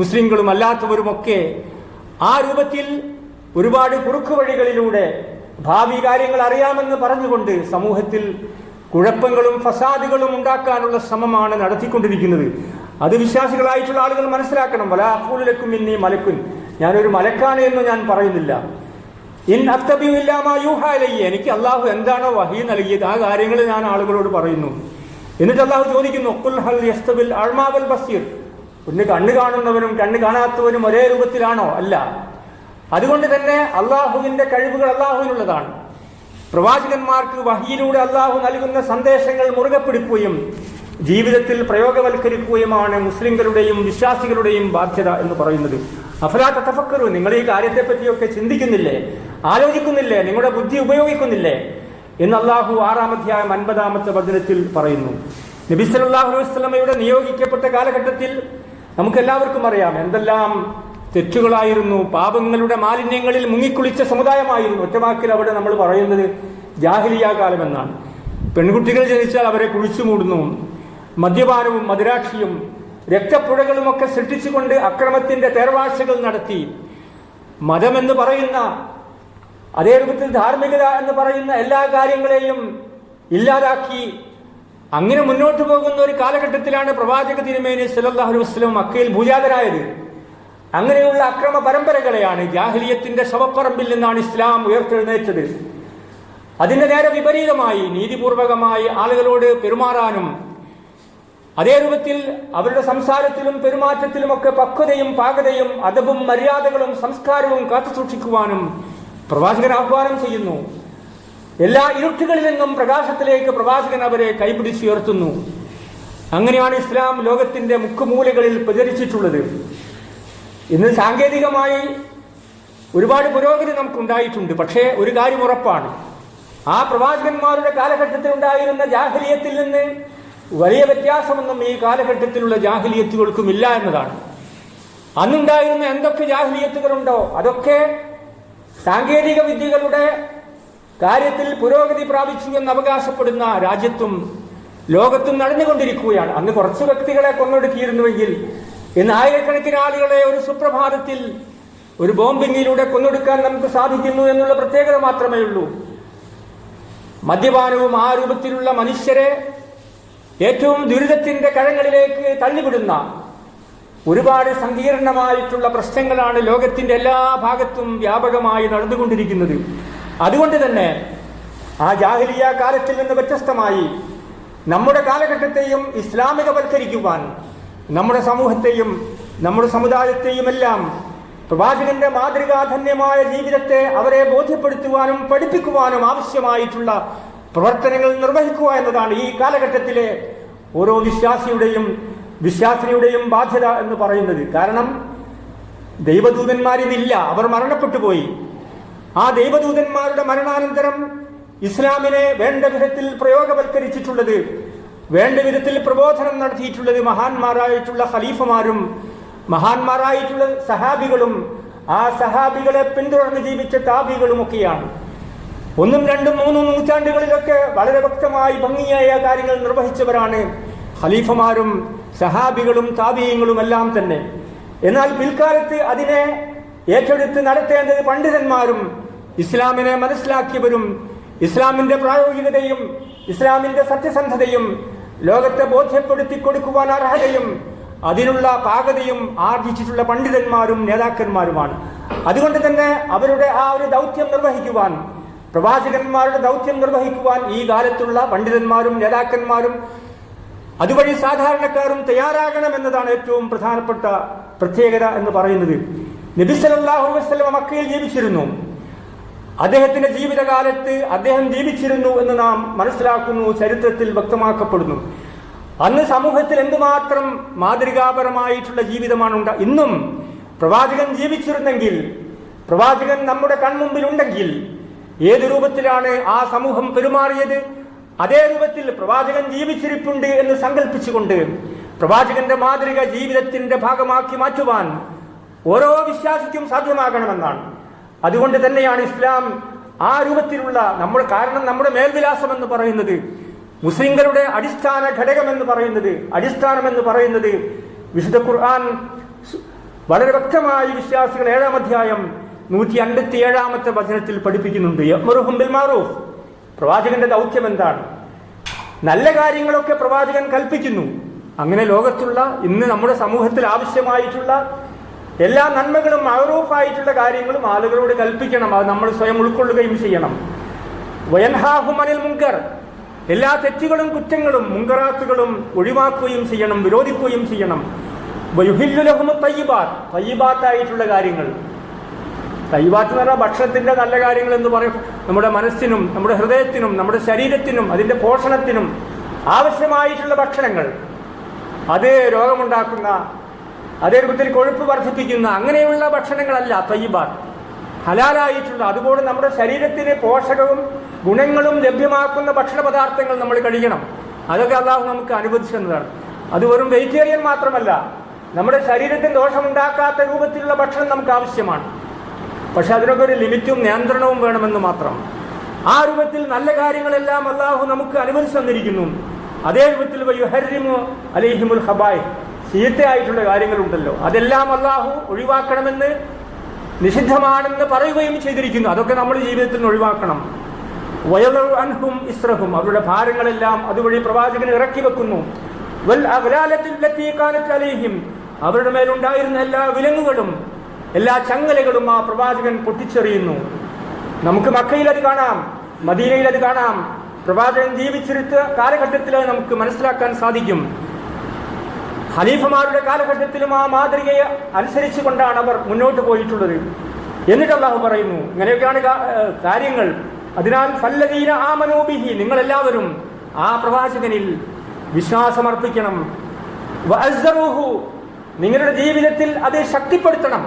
മുസ്ലിങ്ങളും അല്ലാത്തവരുമൊക്കെ ആ രൂപത്തിൽ ഒരുപാട് കുറുക്കു വഴികളിലൂടെ ഭാവി കാര്യങ്ങൾ അറിയാമെന്ന് പറഞ്ഞുകൊണ്ട് സമൂഹത്തിൽ കുഴപ്പങ്ങളും ഫസാദുകളും ഉണ്ടാക്കാനുള്ള ശ്രമമാണ് നടത്തിക്കൊണ്ടിരിക്കുന്നത്. അത് വിശ്വാസികളായിട്ടുള്ള ആളുകൾ മനസ്സിലാക്കണം. വലാ അഖൂലു ലക്കും ഇന്നി മലക്കുൻ, ഞാനൊരു മലക്കാണ് എന്ന് ഞാൻ പറയുന്നില്ല. ഇൻ അത്തബിഉ ഇല്ലാ മാ യൂഹാ ഇലയ്യ, എനിക്ക് അള്ളാഹു എന്താണോ വഹി നൽകിയത് ആ കാര്യങ്ങൾ ഞാൻ ആളുകളോട് പറയുന്നു. എന്നിട്ട് അള്ളാഹു ചോദിക്കുന്നു, ഖുൽ ഹൽ യസ്തബിൽ അഅ്മാ വൽ ബസീർ, ഒന്ന് കണ്ണ് കാണുന്നവനും കണ്ണ് കാണാത്തവനും ഒരേ രൂപത്തിലാണോ? അല്ല. അതുകൊണ്ട് തന്നെ അള്ളാഹുവിന്റെ കഴിവുകൾ അള്ളാഹുവിനുള്ളതാണ്. പ്രവാചകന്മാർക്ക് വഹിയിലൂടെ അള്ളാഹു നൽകുന്ന സന്ദേശങ്ങൾ മുറുകെ പിടിക്കുകയും ജീവിതത്തിൽ പ്രയോഗവൽക്കരിക്കുകയുമാണ് മുസ്ലിങ്ങളുടെയും വിശ്വാസികളുടെയും ബാധ്യത എന്ന് പറയുന്നത്. അഫലാ തതഫക്കറു, നിങ്ങൾ ഈ കാര്യത്തെപ്പറ്റിയൊക്കെ ചിന്തിക്കുന്നില്ലേ, ആലോചിക്കുന്നില്ലേ, നിങ്ങളുടെ ബുദ്ധി ഉപയോഗിക്കുന്നില്ലേ എന്ന് അള്ളാഹു 6-ാം അധ്യായം 50-ാമത്തെ വചനത്തിൽ പറയുന്നു. നബി സല്ലല്ലാഹു അലൈഹി വസല്ലമയുടെ നിയോഗിക്കപ്പെട്ട കാലഘട്ടത്തിൽ നമുക്കെല്ലാവർക്കും അറിയാം എന്തെല്ലാം തെറ്റുകളായിരുന്നു. പാപങ്ങളുടെ മാലിന്യങ്ങളിൽ മുങ്ങിക്കുളിച്ച സമുദായമായിരുന്നു. ഒറ്റവാക്കിൽ അവിടെ നമ്മൾ പറയുന്നത് ജാഹിലിയ കാലം എന്നാണ്. പെൺകുട്ടികൾ ജനിച്ചാൽ അവരെ കുഴിച്ചു മൂടുന്നു. മദ്യപാനവും മദിരാക്ഷിയും രക്തപ്പുഴകളുമൊക്കെ സൃഷ്ടിച്ചുകൊണ്ട് അക്രമത്തിന്റെ തേർവാഴ്ചകൾ നടത്തി. മതമെന്ന് പറയുന്ന അതേ രൂപത്തിൽ ധാർമ്മികത എന്ന് പറയുന്ന എല്ലാ കാര്യങ്ങളെയും ഇല്ലാതാക്കി അങ്ങനെ മുന്നോട്ട് പോകുന്ന ഒരു കാലഘട്ടത്തിലാണ് പ്രവാചക തിരുമേനി സല്ലല്ലാഹു അലൈഹി വസല്ലം മക്കയിൽ ഭൂജാതനായത്. അങ്ങനെയുള്ള അക്രമ പരമ്പരകളെയാണ് ജാഹിലിയത്തിന്റെ ശവപ്പറമ്പിൽ നിന്നാണ് ഇസ്ലാം ഉയർത്തെഴുന്നേറ്റത്. അതിന്റെ നേരെ വിപരീതമായി നീതിപൂർവകമായി ആളുകളോട് പെരുമാറാനും അതേ രൂപത്തിൽ അവരുടെ സംസാരത്തിലും പെരുമാറ്റത്തിലുമൊക്കെ പക്വതയും പാകതയും അദബും മര്യാദകളും സംസ്കാരവും കാത്തുസൂക്ഷിക്കുവാനും പ്രവാചകൻ ആഹ്വാനം ചെയ്യുന്നു. എല്ലാ ഇരുട്ടുകളിൽ നിന്നും പ്രകാശത്തിലേക്ക് പ്രവാചകൻ അവരെ കൈപിടിച്ചുയർത്തുന്നു. അങ്ങനെയാണ് ഇസ്ലാം ലോകത്തിന്റെ മുക്കുമൂലകളിൽ പ്രചരിച്ചിട്ടുള്ളത്. ഇന്ന് സാങ്കേതികമായി ഒരുപാട് പുരോഗതി നമുക്കുണ്ടായിട്ടുണ്ട്. പക്ഷേ ഒരു കാര്യം ഉറപ്പാണ്, ആ പ്രവാചകന്മാരുടെ കാലഘട്ടത്തിൽ ഉണ്ടായിരുന്ന ജാഹിലിയത്തിൽ നിന്ന് വലിയ വ്യത്യാസമൊന്നും ഈ കാലഘട്ടത്തിലുള്ള ജാഹിലിയത്തുകൾക്കും ഇല്ല എന്നതാണ്. അന്നുണ്ടായിരുന്ന എന്തൊക്കെ ജാഹിലിയത്തുകളുണ്ടോ അതൊക്കെ സാങ്കേതിക വിദ്യകളുടെ കാര്യത്തിൽ പുരോഗതി പ്രാപിച്ചു എന്ന് അവകാശപ്പെടുന്ന രാജ്യത്തും ലോകത്തും നടന്നുകൊണ്ടിരിക്കുകയാണ്. അന്ന് കുറച്ച് വ്യക്തികളെ കൊന്നൊടുക്കിയിരുന്നുവെങ്കിൽ ഇന്ന് ആയിരക്കണക്കിന് ആളുകളെ ഒരു സുപ്രഭാതത്തിൽ ഒരു ബോംബിങ്ങിലൂടെ കൊന്നൊടുക്കാൻ നമുക്ക് സാധിക്കുന്നു എന്നുള്ള പ്രത്യേകത മാത്രമേ ഉള്ളൂ. മദ്യപാനവും ആ രൂപത്തിലുള്ള മനുഷ്യരെ ഏറ്റവും ദുരിതത്തിന്റെ കഴങ്ങളിലേക്ക് തള്ളിവിടുന്ന ഒരുപാട് സങ്കീർണമായിട്ടുള്ള പ്രശ്നങ്ങളാണ് ലോകത്തിന്റെ എല്ലാ ഭാഗത്തും വ്യാപകമായി നടന്നുകൊണ്ടിരിക്കുന്നത്. അതുകൊണ്ട് തന്നെ ആ ജാഹിലിയ കാലത്തിൽ നിന്ന് വ്യത്യസ്തമായി നമ്മുടെ കാലഘട്ടത്തെയും ഇസ്ലാമികവൽക്കരിക്കുവാൻ നമ്മുടെ സമൂഹത്തെയും നമ്മുടെ സമുദായത്തെയും എല്ലാം പ്രവാചകന്റെ മാതൃകാധന്യമായ ജീവിതത്തെ അവരെ ബോധ്യപ്പെടുത്തുവാനും പഠിപ്പിക്കുവാനും ആവശ്യമായിട്ടുള്ള പ്രവർത്തനങ്ങൾ നിർവഹിക്കുക എന്നതാണ് ഈ കാലഘട്ടത്തിലെ ഓരോ വിശ്വാസിനിയുടെയും ബാധ്യത എന്ന് പറയുന്നത്. കാരണം ദൈവദൂതന്മാരിതില്ല, അവർ മരണപ്പെട്ടു പോയി. ആ ദൈവദൂതന്മാരുടെ മരണാനന്തരം ഇസ്ലാമിനെ വേണ്ട വിധത്തിൽ പ്രയോഗവൽക്കരിച്ചിട്ടുള്ളത്, വേണ്ട വിധത്തിൽ പ്രബോധനം നടത്തിയിട്ടുള്ളത് മഹാന്മാരായിട്ടുള്ള ഖലീഫമാരും മഹാന്മാരായിട്ടുള്ള സഹാബികളും ആ സഹാബികളെ പിന്തുടർന്ന് ജീവിച്ച താബികളുമൊക്കെയാണ്. 1, 2, 3 നൂറ്റാണ്ടുകളിലൊക്കെ വളരെ വ്യക്തമായി ഭംഗിയായ കാര്യങ്ങൾ നിർവഹിച്ചവരാണ് ഖലീഫമാരും സഹാബികളും താബിയങ്ങളും എല്ലാം തന്നെ. എന്നാൽ പിൽക്കാലത്ത് അതിനെ ഏറ്റെടുത്ത് നടത്തേണ്ടത് പണ്ഡിതന്മാരും ഇസ്ലാമിനെ മനസ്സിലാക്കിയവരും ഇസ്ലാമിന്റെ പ്രായോഗികതയും ഇസ്ലാമിന്റെ സത്യസന്ധതയും ലോകത്തെ ബോധ്യപ്പെടുത്തി കൊടുക്കുവാൻ അർഹതയും അതിനുള്ള പാകതയും ആർജിച്ചിട്ടുള്ള പണ്ഡിതന്മാരും നേതാക്കന്മാരുമാണ്. അതുകൊണ്ട് തന്നെ അവരുടെ ആ ഒരു ദൗത്യം നിർവഹിക്കുവാൻ, പ്രവാചകന്മാരുടെ ദൗത്യം നിർവഹിക്കുവാൻ ഈ കാലത്തുള്ള പണ്ഡിതന്മാരും നേതാക്കന്മാരും അതുവഴി സാധാരണക്കാരും തയ്യാറാകണമെന്നതാണ് ഏറ്റവും പ്രധാനപ്പെട്ട പ്രത്യേകത എന്ന് പറയുന്നത്. നബി സല്ലല്ലാഹു അലൈഹി വസല്ലം മക്കയിൽ ജീവിച്ചിരുന്നു. അദ്ദേഹത്തിന്റെ ജീവിതകാലത്ത് അദ്ദേഹം ജീവിച്ചിരുന്നു എന്ന് നാം മനസ്സിലാക്കുന്നു, ചരിത്രത്തിൽ വ്യക്തമാക്കപ്പെടുന്നു. അന്ന് സമൂഹത്തിൽ എന്തുമാത്രം മാതൃകാപരമായിട്ടുള്ള ജീവിതമാണ് ഇന്നും പ്രവാചകൻ ജീവിച്ചിരുന്നെങ്കിൽ, പ്രവാചകൻ നമ്മുടെ കൺമുമ്പിൽ ഉണ്ടെങ്കിൽ ഏത് രൂപത്തിലാണ് ആ സമൂഹം പെരുമാറിയത് അതേ രൂപത്തിൽ പ്രവാചകൻ ജീവിച്ചിരിപ്പുണ്ട് എന്ന് സങ്കല്പിച്ചുകൊണ്ട് പ്രവാചകന്റെ മാതൃക ജീവിതത്തിന്റെ ഭാഗമാക്കി മാറ്റുവാൻ ഓരോ വിശ്വാസിക്കും സാധ്യമാകണമെന്നാണ്. അതുകൊണ്ട് തന്നെയാണ് ഇസ്ലാം ആ രൂപത്തിലുള്ള കാരണം നമ്മുടെ മേൽവിലാസം എന്ന് പറയുന്നത്, മുസ്ലിംകളുടെ അടിസ്ഥാന ഘടകം എന്ന് പറയുന്നത്, അടിസ്ഥാനം എന്ന് പറയുന്നത് വിശുദ്ധ ഖുർആൻ വളരെ വ്യക്തമായി വിശ്വാസികൾ 7-ാം അധ്യായം 157-ാമത്തെ വചനത്തിൽ പഠിപ്പിക്കുന്നുണ്ട്. യഅ്മുറുഹും ബിൽ മഅറൂഫ്, പ്രവാചകന്റെ ദൗത്യം എന്താണ്? നല്ല കാര്യങ്ങളൊക്കെ പ്രവാചകൻ കൽപ്പിക്കുന്നു. അങ്ങനെ ലോകത്തുള്ള ഇന്ന് നമ്മുടെ സമൂഹത്തിൽ ആവശ്യമായിട്ടുള്ള എല്ലാ നന്മകളും മഅറൂഫായിട്ടുള്ള കാര്യങ്ങളും ആളുകളോട് കൽപ്പിക്കണം. അത് നമ്മൾ സ്വയം ഉൾക്കൊള്ളുകയും ചെയ്യണം. വയൻഹാഹും അനിൽ മുൻകർ, എല്ലാ തെറ്റുകളും കുറ്റങ്ങളും മുൻകറാത്തുകളും ഒഴിവാക്കുകയും ചെയ്യണം, വിരോധിക്കുകയും ചെയ്യണം. വയുഹില്ലു ലഹും തയ്യിബാത്ത്, തയ്യിബാത്തായിട്ടുള്ള കാര്യങ്ങൾ. തയ്യിബാത്ത് എന്ന് പറഞ്ഞാൽ ഭക്ഷണത്തിന്റെ നല്ല കാര്യങ്ങൾ എന്ന് പറയും. നമ്മുടെ മനസ്സിനും നമ്മുടെ ഹൃദയത്തിനും നമ്മുടെ ശരീരത്തിനും അതിന്റെ പോഷണത്തിനും ആവശ്യമായിട്ടുള്ള ഭക്ഷണങ്ങൾ, അത് രോഗമുണ്ടാക്കുന്ന, അതേ രൂപത്തിൽ കൊഴുപ്പ് വർദ്ധിപ്പിക്കുന്ന അങ്ങനെയുള്ള ഭക്ഷണങ്ങളല്ല തയ്യിബാത്ത്. ഹലാലായിട്ടുള്ള, അതുപോലെ നമ്മുടെ ശരീരത്തിന് പോഷകവും ഗുണങ്ങളും ലഭ്യമാക്കുന്ന ഭക്ഷണ പദാർത്ഥങ്ങൾ നമ്മൾ കഴിക്കണം. അതൊക്കെ അള്ളാഹു നമുക്ക് അനുവദിച്ചതാണ്. അത് വെറും വെജിറ്റേറിയൻ മാത്രമല്ല, നമ്മുടെ ശരീരത്തിന് ദോഷമുണ്ടാക്കാത്ത രൂപത്തിലുള്ള ഭക്ഷണം നമുക്ക് ആവശ്യമാണ്. പക്ഷെ അതിനൊക്കെ ഒരു ലിമിറ്റും നിയന്ത്രണവും വേണമെന്ന് മാത്രം. ആ രൂപത്തിൽ നല്ല കാര്യങ്ങളെല്ലാം അള്ളാഹു നമുക്ക് അനുവദിച്ചു തന്നിരിക്കുന്നു. അതേ രൂപത്തിൽ യുഹർരിമു അലൈഹിമുൽ ഖബായിസ്, ചീത്തയായിട്ടുള്ള കാര്യങ്ങളുണ്ടല്ലോ, അതെല്ലാം അള്ളാഹു ഒഴിവാക്കണമെന്ന്, നിഷിദ്ധമാണെന്ന് പറയുകയും ചെയ്തിരിക്കുന്നു. അതൊക്കെ നമ്മൾ ജീവിതത്തിൽ നിന്ന് ഒഴിവാക്കണം. വയലു അൻഹും ഇസ്രഹും, അവരുടെ ഭാരങ്ങളെല്ലാം അതുവഴി പ്രവാചകന് ഇറക്കി വെക്കുന്നു. വൽ അഗ്ലാലത്തി കാനത്ത് അലൈഹിം, അവരുടെ മേലുണ്ടായിരുന്ന എല്ലാ വിലങ്ങുകളും എല്ലാ ചങ്ങലകളും ആ പ്രവാചകൻ പൊട്ടിച്ചെറിയുന്നു. നമുക്ക് മക്കയിൽ അത് കാണാം, മദീനയിൽ അത് കാണാം. പ്രവാചകൻ ജീവിച്ചിരുത്ത കാലഘട്ടത്തിൽ നമുക്ക് മനസ്സിലാക്കാൻ സാധിക്കും. ഖലീഫമാരുടെ കാലഘട്ടത്തിലും ആ മാതൃകയെ അനുസരിച്ചു കൊണ്ടാണ് അവർ മുന്നോട്ട് പോയിട്ടുള്ളത്. എന്നിട്ട് അല്ലാഹു പറയുന്നു, ഇങ്ങനെയൊക്കെയാണ് കാര്യങ്ങൾ. അതിനാൽ ഫല്ലദീന ആമനൂ ബിഹി, നിങ്ങളെല്ലാവരും ആ പ്രവാചകനിൽ വിശ്വാസമർപ്പിക്കണം. വഅസ്സറൂഹു, നിങ്ങളുടെ ജീവിതത്തിൽ അത് ശക്തിപ്പെടുത്തണം.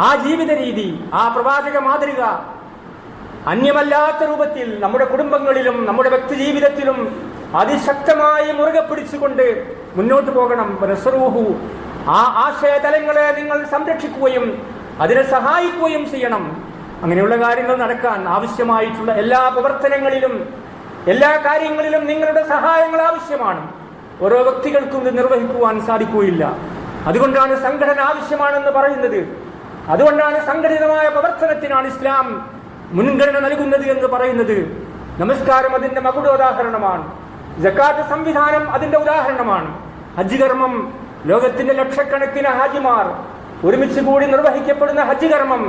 ആ ജീവിത രീതി, ആ പ്രവാചക മാതൃക അന്യമല്ലാത്ത രൂപത്തിൽ നമ്മുടെ കുടുംബങ്ങളിലും നമ്മുടെ വ്യക്തി ജീവിതത്തിലും അതിശക്തമായി മുറുകെ പിടിച്ചുകൊണ്ട് മുന്നോട്ട് പോകണം. നസ്റൂഹു, ആ ആശയതലങ്ങളെ നിങ്ങൾ സംരക്ഷിക്കുകയും അതിനെ സഹായിക്കുകയും ചെയ്യണം. അങ്ങനെയുള്ള കാര്യങ്ങൾ നടക്കാൻ ആവശ്യമായിട്ടുള്ള എല്ലാ പ്രവർത്തനങ്ങളിലും എല്ലാ കാര്യങ്ങളിലും നിങ്ങളുടെ സഹായങ്ങൾ ആവശ്യമാണ്. ഓരോ വ്യക്തികൾക്കും ഇത് നിർവഹിക്കുവാൻ സാധിക്കുകയില്ല. അതുകൊണ്ടാണ് സംഘടന ആവശ്യമാണെന്ന് പറയുന്നത്. അതുകൊണ്ടാണ് സംഘടിതമായ പ്രവർത്തനത്തിനാണ് ഇസ്ലാം മുൻഗണന നൽകുന്നത് എന്ന് പറയുന്നത്. നമസ്കാരം അതിന്റെ മകുടോദാഹരണമാണ്. സക്കാത്ത് സംവിധാനം അതിന്റെ ഉദാഹരണമാണ്. ഹജ്ജ് കർമ്മം, ലോകത്തിന്റെ ലക്ഷക്കണക്കിന് ഹാജിമാർ ഒരുമിച്ച് കൂടി നിർവഹിക്കപ്പെടുന്ന ഹജ്ജ് കർമ്മം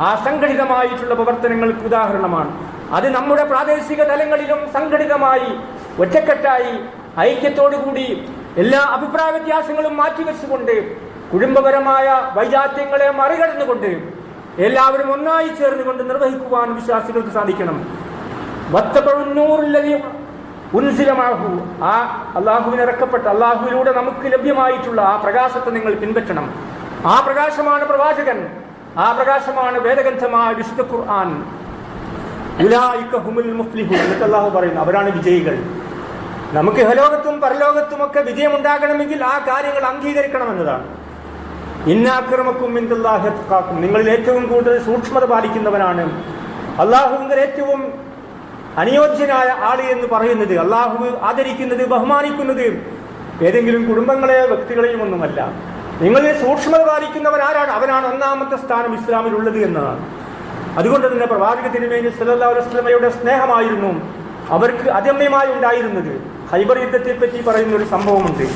ആ സംഘടിതമായിട്ടുള്ള പ്രവർത്തനങ്ങൾക്ക് ഉദാഹരണമാണ്. അത് നമ്മുടെ പ്രാദേശിക തലങ്ങളിലും സംഘടിതമായി ഒറ്റക്കെട്ടായി ഐക്യത്തോടുകൂടി എല്ലാ അഭിപ്രായ വ്യത്യാസങ്ങളും മാറ്റിവെച്ചുകൊണ്ട് കുടുംബപരമായ വൈജാത്യങ്ങളെ മറികടന്നുകൊണ്ട് എല്ലാവരും ഒന്നായി ചേർന്നുകൊണ്ട് നിർവഹിക്കുവാൻ വിശ്വാസികൾക്ക് സാധിക്കണം. ആ അള്ളാഹുവിന് ഇറക്കപ്പെട്ട, അള്ളാഹുവിലൂടെ നമുക്ക് ലഭ്യമായിട്ടുള്ള ആ പ്രകാശത്തെ നിങ്ങൾ പിൻപറ്റണം. ആ പ്രകാശമാണ് പ്രവാചകൻ, ആ പ്രകാശമാണ് വേദഗ്രന്ഥമായ വിശുദ്ധ ഖുർആൻ. ഉലൈക ഹുമുൽ മുഫ്ലിഹൂൻ, എന്നിട്ട് അള്ളാഹു പറയുന്നു, അവരാണ് വിജയികൾ. നമുക്ക് ഇഹലോകത്തും പരലോകത്തുമൊക്കെ വിജയമുണ്ടാകണമെങ്കിൽ ആ കാര്യങ്ങൾ അംഗീകരിക്കണമെന്നതാണ്. ഇന്ന അക്രമക്കും ഇൻദല്ലാഹി അത്ഖാക്കും, നിങ്ങളിൽ ഏറ്റവും കൂടുതൽ സൂക്ഷ്മത പാലിക്കുന്നവനാണ് അള്ളാഹുവിന്റെ ഏറ്റവും അനുയോജ്യനായ ആള് എന്ന് പറയുന്നത്. അള്ളാഹു ആദരിക്കുന്നത്, ബഹുമാനിക്കുന്നത് ഏതെങ്കിലും കുടുംബങ്ങളെയോ വ്യക്തികളെയും ഒന്നുമല്ല. നിങ്ങളിൽ സൂക്ഷ്മത പാലിക്കുന്നവൻ ആരാണ്? അവനാണ് ഒന്നാമത്തെ സ്ഥാനം ഇസ്ലാമിലുള്ളത് എന്നതാണ്. അതുകൊണ്ട് തന്നെ പ്രവാചക തിരുമേനി സല്ലല്ലാഹു അലൈഹി വസല്ലമയുടെ സ്നേഹമായിരുന്നു അവർക്ക് അദമ്യമായി ഉണ്ടായിരുന്നത്. ഖൈബർ യുദ്ധത്തെ പറ്റി പറയുന്ന ഒരു സംഭവമുണ്ട്.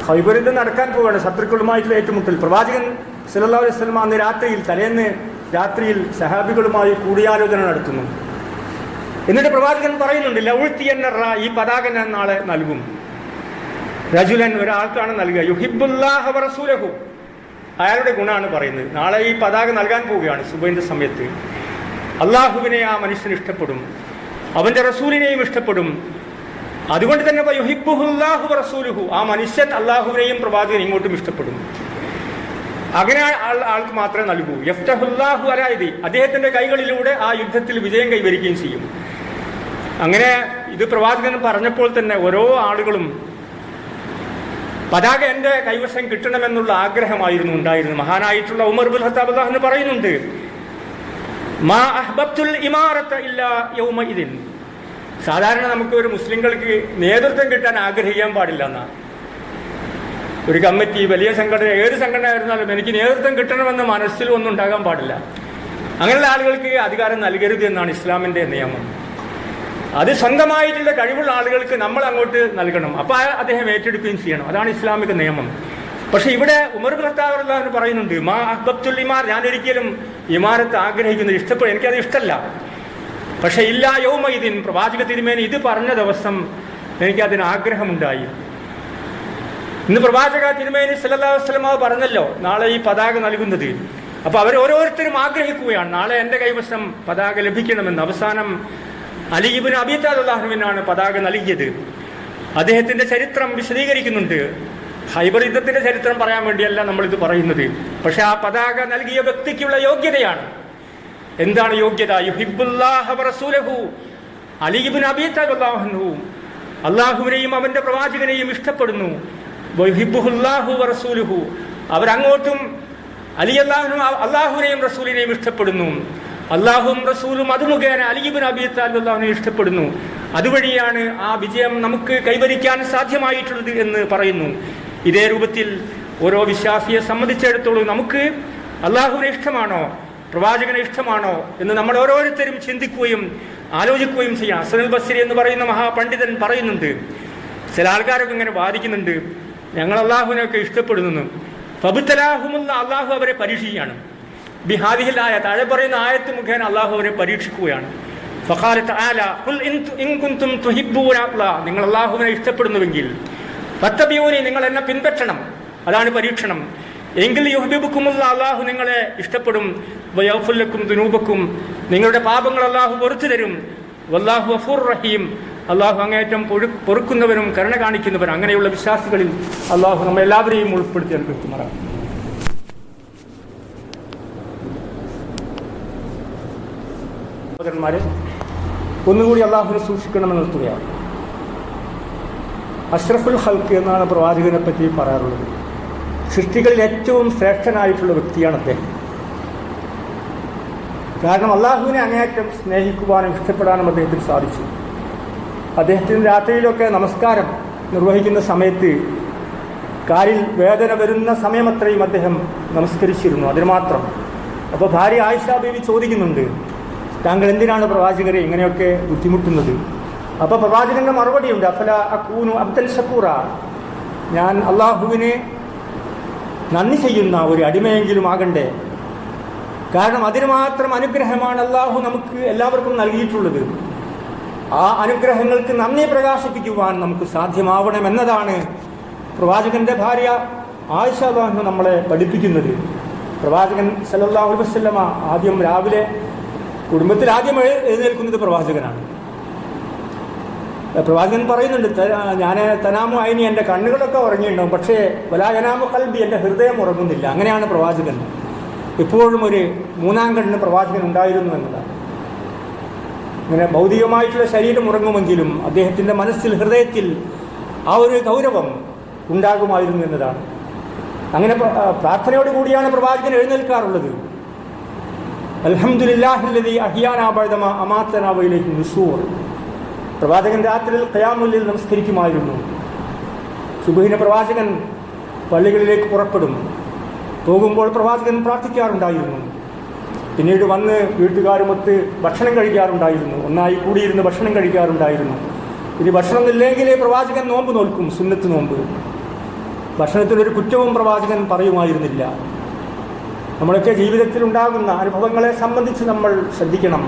ഖൈബർ യുദ്ധം നടക്കാൻ പോവുകയാണ്, ശത്രുക്കളുമായിട്ടുള്ള ഏറ്റുമുട്ടൽ. പ്രവാചകൻ സല്ലല്ലാഹു അലൈഹി വസല്ലമ അന്ന് രാത്രിയിൽ, തലേന്ന് രാത്രിയിൽ സഹാബികളുമായി കൂടിയാലോചന നടത്തുന്നു. എന്നിട്ട് പ്രവാചകൻ പറയുന്നുണ്ട്, ലൗഴ്ത്തിയന്നറ, ഈ പതാക ഞാൻ നാളെ നൽകും. റജുലൻ, ഒരാൾക്കാണ് നൽകുക. യുഹിബ്ബുല്ലാഹ വറസൂലഹു, അയാളുടെ ഗുണമാണ് പറയുന്നത്. നാളെ ഈ പതാക നൽകാൻ പോവുകയാണ് സുബഹിന്റെ സമയത്ത്. അള്ളാഹുവിനെ ആ മനുഷ്യൻ ഇഷ്ടപ്പെടും, അവന്റെ റസൂലിനെയും ഇഷ്ടപ്പെടും. അതുകൊണ്ട് തന്നെ യുഹിബ്ബുഹുല്ലാഹു വറസൂലുഹു, ആ മനുഷ്യൻ അള്ളാഹുവിനെയും പ്രവാചകൻ ഇങ്ങോട്ടും ഇഷ്ടപ്പെടും. അങ്ങനെ ആൾക്ക് മാത്രമേ നൽകൂ. യഫ്തഹുല്ലാഹു അലാ യദി, അദ്ദേഹത്തിന്റെ കൈകളിലൂടെ ആ യുദ്ധത്തിൽ വിജയം കൈവരിക്കുകയും ചെയ്യും. അങ്ങനെ ഇത് പ്രവാചകൻ പറഞ്ഞപ്പോൾ തന്നെ ഓരോ ആളുകളും പതാക എന്റെ കൈവശം കിട്ടണമെന്നുള്ള ആഗ്രഹമായിരുന്നു ഉണ്ടായിരുന്നു. മഹാനായിട്ടുള്ള ഉമർ ഇബ്നുൽ ഖത്താബ് അള്ളാഹു പറയുന്നുണ്ട്, മാ അഹ്ബബ്തുൽ ഇമാറത ഇല്ലാ യൗമഇദിൻ. സാധാരണ നമുക്ക് ഒരു മുസ്ലിങ്ങൾക്ക് നേതൃത്വം കിട്ടാൻ ആഗ്രഹിക്കാൻ പാടില്ല എന്നാ. ഒരു കമ്മിറ്റി, വലിയ സംഘടന, ഏത് സംഘടന ആയിരുന്നാലും എനിക്ക് നേതൃത്വം കിട്ടണമെന്ന് മനസ്സിൽ ഒന്നും ഉണ്ടാകാൻ പാടില്ല. അങ്ങനെയുള്ള ആളുകൾക്ക് അധികാരം നൽകരുത് എന്നാണ് ഇസ്ലാമിന്റെ നിയമം. അത് സ്വന്തമായിട്ടുള്ള കഴിവുള്ള ആളുകൾക്ക് നമ്മൾ അങ്ങോട്ട് നൽകണം. അപ്പോൾ അദ്ദേഹം ഏറ്റെടുക്കുകയും ചെയ്യണം. അതാണ് ഇസ്ലാമിക നിയമം. പക്ഷെ ഇവിടെ ഉമർ ഇബ്നു ഖത്താബ് റളിയല്ലാഹു അൻഹു പറയുന്നുണ്ട്, മാ അഹ്ബബ്തുൽ ഇമാർ, ഞാൻ ഒരിക്കലും ഇമാരത്ത് ആഗ്രഹിക്കുന്നത് ഇഷ്ടപ്പെടും, എനിക്കത് ഇഷ്ടമല്ല. പക്ഷെ ഇല്ലാ യൗമഇദിൻ, പ്രവാചക തിരുമേനി ഇത് പറഞ്ഞ ദിവസം എനിക്കതിന് ആഗ്രഹമുണ്ടായി. ഇന്ന് പ്രവാചക തിരുമേനി സല്ലല്ലാഹു അലൈഹി വസല്ലം പറഞ്ഞല്ലോ നാളെ ഈ പതാക നൽകുന്നത്. അപ്പൊ അവർ ഓരോരുത്തരും ആഗ്രഹിക്കുകയാണ് നാളെ എൻ്റെ കൈവശം പതാക ലഭിക്കണമെന്ന്. അവസാനം അലി ഇബ്നു അബീ ത്വാലിബ് റളിയല്ലാഹു അൻഹുവിനാണ് പതാക നൽകിയത്. അദ്ദേഹത്തിന്റെ ചരിത്രം വിശദീകരിക്കുന്നുണ്ട്. ഖൈബർ യുദ്ധത്തിന്റെ ചരിത്രം പറയാൻ വേണ്ടിയല്ല നമ്മളിത് പറയുന്നത്. പക്ഷെ ആ പതാക നൽകിയ വ്യക്തിക്കുള്ള യോഗ്യതയാണ്. എന്താണ് യോഗ്യത? യുഹിബ്ബുല്ലാഹ വറസൂലഹു, അലി ഇബ്നു അബീ ത്വാലിബ് റളിയല്ലാഹു അൻഹു അള്ളാഹുവിനെയും അവന്റെ പ്രവാചകനെയും ഇഷ്ടപ്പെടുന്നു. വയുഹിബ്ബുഹുല്ലാഹു വറസൂലുഹു, അവരങ്ങോട്ടും അലി അള്ളാഹുവിനെയും റസൂലിനെയും ഇഷ്ടപ്പെടുന്നു. അള്ളാഹുവും റസൂലും അത് മുഖേന അലി ഇബ്നു അബീ ത്വാലിബ് റളിയല്ലാഹു അൻഹുവിനെ ഇഷ്ടപ്പെടുന്നു. അതുവഴിയാണ് ആ വിജയം നമുക്ക് കൈവരിക്കാൻ സാധ്യമായിട്ടുള്ളത് എന്ന് പറയുന്നു. ഇതേ രൂപത്തിൽ ഓരോ വിശ്വാസിയെ സംബന്ധിച്ചിടത്തോളം നമുക്ക് അള്ളാഹുവിനെ ഇഷ്ടമാണോ പ്രവാചകനെ ഇഷ്ടമാണോ എന്ന് നമ്മൾ ഓരോരുത്തരും ചിന്തിക്കുകയും ആലോചിക്കുകയും ചെയ്യാം. ഹസനുൽ ബസ്രി എന്ന് പറയുന്ന മഹാപണ്ഡിതൻ പറയുന്നുണ്ട്, ചില ആൾക്കാരൊക്കെ ഇങ്ങനെ വാദിക്കുന്നുണ്ട്, ഞങ്ങൾ അള്ളാഹുവിനെയൊക്കെ ഇഷ്ടപ്പെടുന്നു. ഫബ്തലാഹുമുള്ള, അള്ളാഹു അവരെ പരീക്ഷിക്കുകയാണ്. ബിഹാദിഹിൽ ആയ, താഴെ പറയുന്ന ആയത്ത് മുഖേന അള്ളാഹു അവരെ പരീക്ഷിക്കുകയാണ്. ഫഖാല തആല ഖുൽ ഇൻ കുൻതും തുഹിബ്ബൂന അല്ലാഹ്, നിങ്ങൾ അള്ളാഹുവിനെ ഇഷ്ടപ്പെടുന്നുവെങ്കിൽ ഫത്തബിഊനി, നിങ്ങൾ എന്നെ പിൻപറ്റണം. അതാണ് പരീക്ഷണം. എങ്കിൽ യുഹ്ബിബുക്കുമുള്ള, അള്ളാഹു നിങ്ങളെ ഇഷ്ടപ്പെടും. വയഗ്ഫിർ ലക്കും ദുനൂബക്കും, നിങ്ങളുടെ പാപങ്ങൾ അള്ളാഹു പൊറുത്തു തരും. വല്ലാഹു ഗഫൂർ റഹീം, അള്ളാഹു അങ്ങേറ്റം പൊറുക്കുന്നവനും കരുണ കാണിക്കുന്നവനും. അങ്ങനെയുള്ള വിശ്വാസികളിൽ അള്ളാഹു നമ്മളെല്ലാവരെയും ഉൾപ്പെടുത്തി അനുഗ്രഹിക്കുമാറാണ്. സഹോദരന്മാരെ, ഒന്നുകൂടി അള്ളാഹുവിനെ സൂക്ഷിക്കണമെന്ന് നിർത്തുകയാണ്. അഷ്റഫുൽ ഖൽഖ് എന്നാണ് പ്രവാചകനെ പറ്റി പറയാറുള്ളത്. സൃഷ്ടികളിൽ ഏറ്റവും ശ്രേഷ്ഠനായിട്ടുള്ള വ്യക്തിയാണ് അദ്ദേഹം. കാരണം അള്ളാഹുവിനെ അങ്ങേയറ്റം സ്നേഹിക്കുവാനും ഇഷ്ടപ്പെടാനും അദ്ദേഹത്തിന് സാധിച്ചു. അദ്ദേഹത്തിന് രാത്രിയിലൊക്കെ നമസ്കാരം നിർവഹിക്കുന്ന സമയത്ത് കാലിൽ വേദന വരുന്ന സമയമത്രയും അദ്ദേഹം നമസ്കരിച്ചിരുന്നു, അതിന് മാത്രം. അപ്പോൾ ഭാര്യ ആയിഷ ബീവി ചോദിക്കുന്നുണ്ട്, താങ്കൾ എന്തിനാണ് പ്രവാചകരെ ഇങ്ങനെയൊക്കെ ബുദ്ധിമുട്ടുന്നത്? അപ്പോൾ പ്രവാചകന്റെ മറുപടിയുണ്ട്, അഫല അകൂനു അബ്ദൻ ഷക്കൂറ, ഞാൻ അള്ളാഹുവിനെ നന്ദി ചെയ്യുന്ന ഒരു അടിമയെങ്കിലും ആകണ്ടേ? കാരണം അതിന് മാത്രം അനുഗ്രഹമാണ് അള്ളാഹു നമുക്ക് എല്ലാവർക്കും നൽകിയിട്ടുള്ളത്. ആ അനുഗ്രഹങ്ങൾക്ക് നന്ദി പ്രകാശിപ്പിക്കുവാൻ നമുക്ക് സാധ്യമാവണമെന്നതാണ് പ്രവാചകന്റെ ഭാര്യ ആയിഷ റളിയല്ലാഹു നമ്മളെ പഠിപ്പിക്കുന്നത്. പ്രവാചകൻ സല്ലല്ലാഹു അലൈഹി വസല്ലമ ആദ്യം രാവിലെ കുടുംബത്തിൽ ആദ്യം എഴുന്നേൽക്കുന്നത് പ്രവാചകനാണ്. പ്രവാചകൻ പറയുന്നുണ്ട്, ഞാൻ തനാമു ഐനി, എൻ്റെ കണ്ണുകളൊക്കെ ഉറങ്ങിയിട്ടുണ്ടാവും, പക്ഷേ വലാ യനാമു ഖൽബി, എൻ്റെ ഹൃദയം ഉറങ്ങുന്നില്ല. അങ്ങനെയാണ് പ്രവാചകൻ. എപ്പോഴും ഒരു മൂന്നാം കണ്ണ് പ്രവാചകൻ ഉണ്ടായിരുന്നു എന്നതാണ്. ഇങ്ങനെ ഭൗതികമായിട്ടുള്ള ശരീരം ഉറങ്ങുമെങ്കിലും അദ്ദേഹത്തിൻ്റെ മനസ്സിൽ, ഹൃദയത്തിൽ ആ ഒരു ഗൗരവം ഉണ്ടാകുമായിരുന്നു എന്നതാണ്. അങ്ങനെ പ്രാർത്ഥനയോട് കൂടിയാണ് പ്രവാചകൻ എഴുന്നേൽക്കാറുള്ളത്. അൽഹംദുലില്ലാഹില്ലദീ അഹ്യാനാ ബഅദമാ അമാതനാ വഇലൈഹി നുശൂർ. പ്രവാചകൻ രാത്രിയിൽ ഖിയാമുൽ ലൈൽ നമസ്കരിക്കുമായിരുന്നു. സുബ്ഹിന് പ്രവാചകൻ പള്ളികളിലേക്ക് പുറപ്പെടും. പോകുമ്പോൾ പ്രവാചകൻ പ്രാർത്ഥിക്കാറുണ്ടായിരുന്നു. പിന്നീട് വന്ന് വീട്ടുകാരുമൊത്ത് ഭക്ഷണം കഴിക്കാറുണ്ടായിരുന്നു. ഒന്നായി കൂടിയിരുന്ന് ഭക്ഷണം കഴിക്കാറുണ്ടായിരുന്നു. ഇനി ഭക്ഷണം ഇല്ലെങ്കിൽ പ്രവാചകൻ നോമ്പ് നോൽക്കും, സുന്നത്ത് നോമ്പ്. ഭക്ഷണത്തിലൊരു കുറ്റവും പ്രവാചകൻ പറയുമായിരുന്നില്ല. നമ്മളൊക്കെ ജീവിതത്തിൽ ഉണ്ടാകുന്ന അനുഭവങ്ങളെ സംബന്ധിച്ച് നമ്മൾ ശ്രദ്ധിക്കണം.